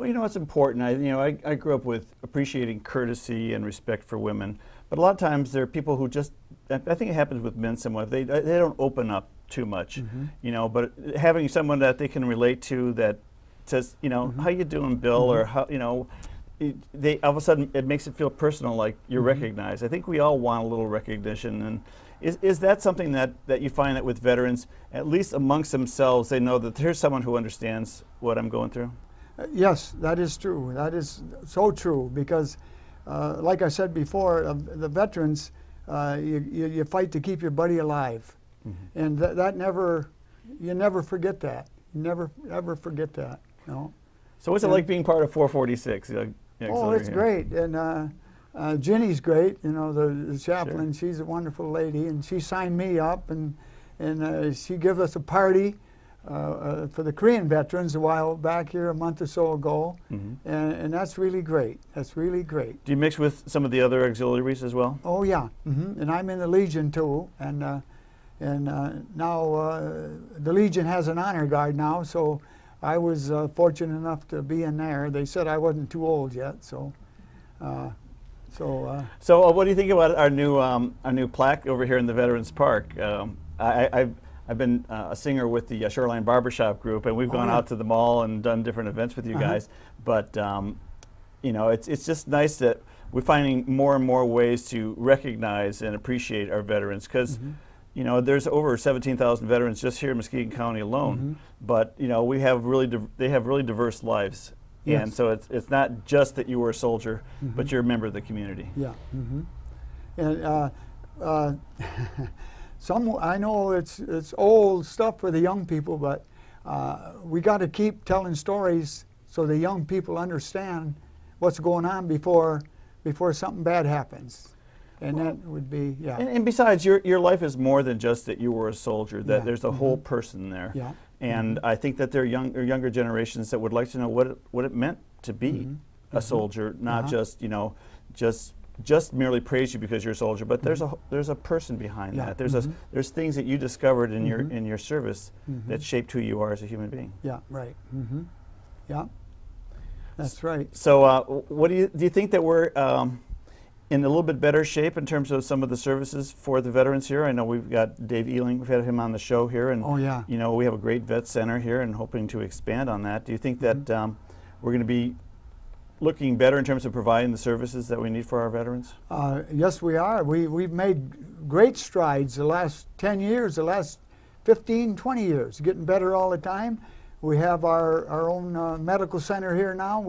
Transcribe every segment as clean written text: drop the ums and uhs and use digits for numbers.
Well, you know, it's important. I grew up with appreciating courtesy and respect for women, but a lot of times there are people who just, I think it happens with men somewhat, they don't open up too much, you know, but having someone that they can relate to that says, you know, how you doing, Bill, or how, you know, they all of a sudden it makes it feel personal, like you're recognized. I think we all want a little recognition, and is that something that you find that with veterans, at least amongst themselves, they know that there's someone who understands what I'm going through? Yes, that is true. That is so true, because like I said before, the veterans, you fight to keep your buddy alive, and that never, you never forget that. You never ever forget that. You know? So what's it like being part of 446? Oh, it's great, and Ginny's great. You know, the chaplain. She's a wonderful lady, and she signed me up, and she gave us a party for the Korean veterans a while back here, a month or so ago, and that's really great. That's really great. Do you mix with some of the other auxiliaries as well? Oh yeah, and I'm in the Legion too, and now the Legion has an honor guard now, so I was fortunate enough to be in there. They said I wasn't too old yet, so. So what do you think about our new plaque over here in the Veterans Park? I've been a singer with the Shoreline Barbershop group, and we've gone out to the mall and done different events with you guys. But you know, it's just nice that we're finding more and more ways to recognize and appreciate our veterans, because you know, there's over 17,000 veterans just here in Muskegon County alone. But you know, they have really diverse lives. Yes. And so it's not just that you were a soldier, but you're a member of the community. Yeah. And I know it's old stuff for the young people, but we got to keep telling stories so the young people understand what's going on before something bad happens. And that would be, yeah. And besides, your life is more than just that you were a soldier. That there's a whole person there. Yeah. And I think that there are younger generations that would like to know what it meant to be a soldier, not just, you know, just merely praise you because you're a soldier, but there's a person behind that. There's things that you discovered in your service that shaped who you are as a human being. Yeah, right. Yeah, that's right. So what do you think that we're in a little bit better shape in terms of some of the services for the veterans here? I know we've got Dave Ealing, we've had him on the show here, and you know, we have a great vet center here and hoping to expand on that. Do you think that we're going to be looking better in terms of providing the services that we need for our veterans? Yes, we are. We've made great strides the last 10 years, the last 15, 20 years, getting better all the time. We have our own medical center here now.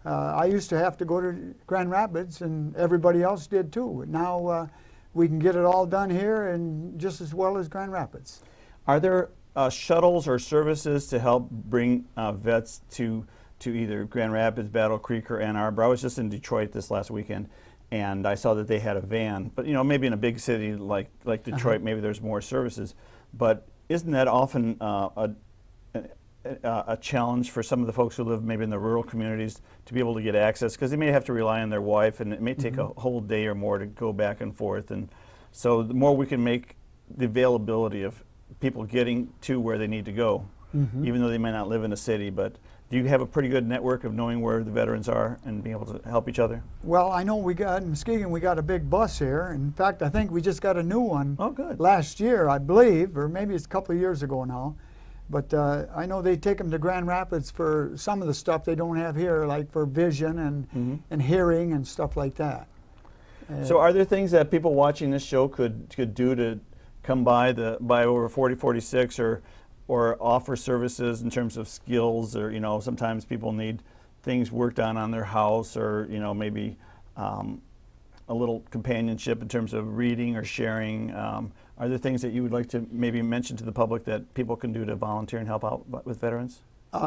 I used to have to go to Grand Rapids, and everybody else did too. Now we can get it all done here, and just as well as Grand Rapids. Are there shuttles or services to help bring vets to either Grand Rapids, Battle Creek, or Ann Arbor? I was just in Detroit this last weekend, and I saw that they had a van. But you know, maybe in a big city like Detroit, maybe there's more services. But isn't that often a challenge for some of the folks who live maybe in the rural communities to be able to get access, because they may have to rely on their wife, and it may take a whole day or more to go back and forth. And so the more we can make the availability of people getting to where they need to go, even though they may not live in a city. But do you have a pretty good network of knowing where the veterans are and being able to help each other? Well, I know in Muskegon we got a big bus here. In fact, I think we just got a new one last year, I believe, or maybe it's a couple of years ago now. But I know they take them to Grand Rapids for some of the stuff they don't have here, like for vision and hearing and stuff like that. So are there things that people watching this show could do to come by over 4046 or offer services in terms of skills, or you know, sometimes people need things worked on their house, or you know, maybe a little companionship in terms of reading or sharing? Are there things that you would like to maybe mention to the public that people can do to volunteer and help out with veterans?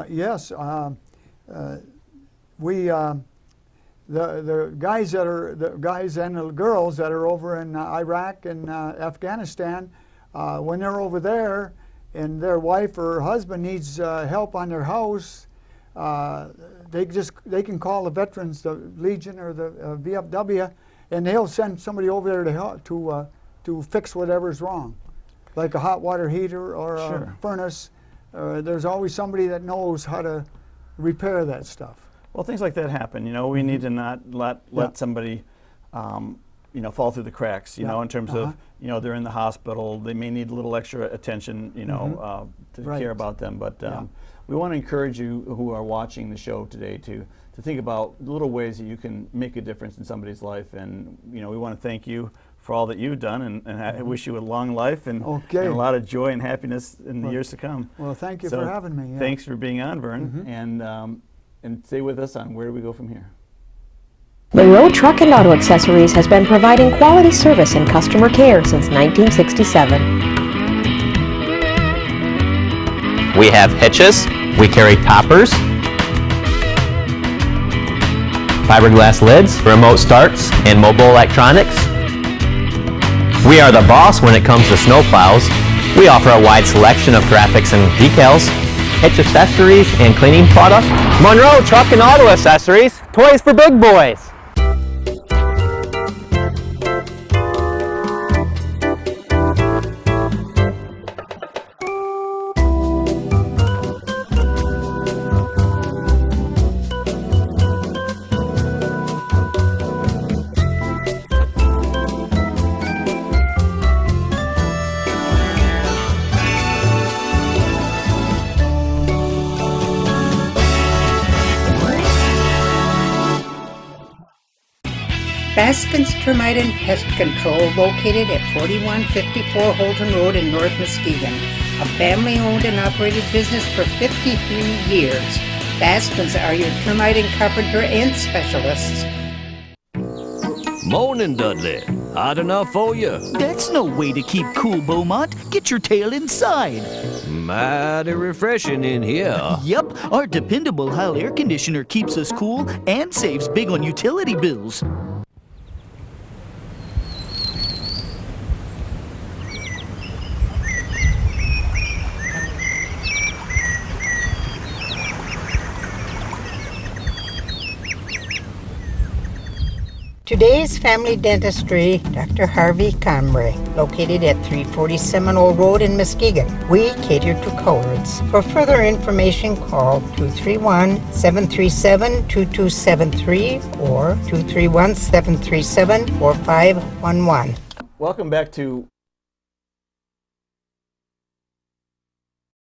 Yes, the guys and the girls that are over in Iraq and Afghanistan, when they're over there and their wife or husband needs help on their house, they can call the veterans, the Legion or the VFW, and they'll send somebody over there to help to fix whatever's wrong, like a hot water heater or a furnace. There's always somebody that knows how to repair that stuff. Well, things like that happen. You know, we need to not let somebody, you know, fall through the cracks. You know, in terms of, you know, they're in the hospital, they may need a little extra attention. You know, to care about them. But we want to encourage you who are watching the show today to think about little ways that you can make a difference in somebody's life. And you know, we want to thank you for all that you've done, and I wish you a long life and a lot of joy and happiness in the years to come. Well, thank you for having me. Thanks for being on, Vern, and stay with us on Where Do We Go From Here. Monroe Truck and Auto Accessories has been providing quality service and customer care since 1967. We have hitches, we carry toppers, fiberglass lids, remote starts, and mobile electronics. We are the boss when it comes to snow plows. We offer a wide selection of graphics and decals, hitch accessories, and cleaning products. Monroe Truck and Auto Accessories, toys for big boys. Baskin's Termite and Pest Control, located at 4154 Holton Road in North Muskegon. A family-owned and operated business for 53 years. Baskin's are your termite and carpenter ant specialists. Morning, Dudley. Hot enough for you? That's no way to keep cool, Beaumont. Get your tail inside. Mighty refreshing in here. Yup, our dependable Heil air conditioner keeps us cool and saves big on utility bills. Today's Family Dentistry, Dr. Harvey Conray, located at 340 Seminole Road in Muskegon. We cater to coloreds. For further information, call 231-737-2273 or 231-737-4511. Welcome back to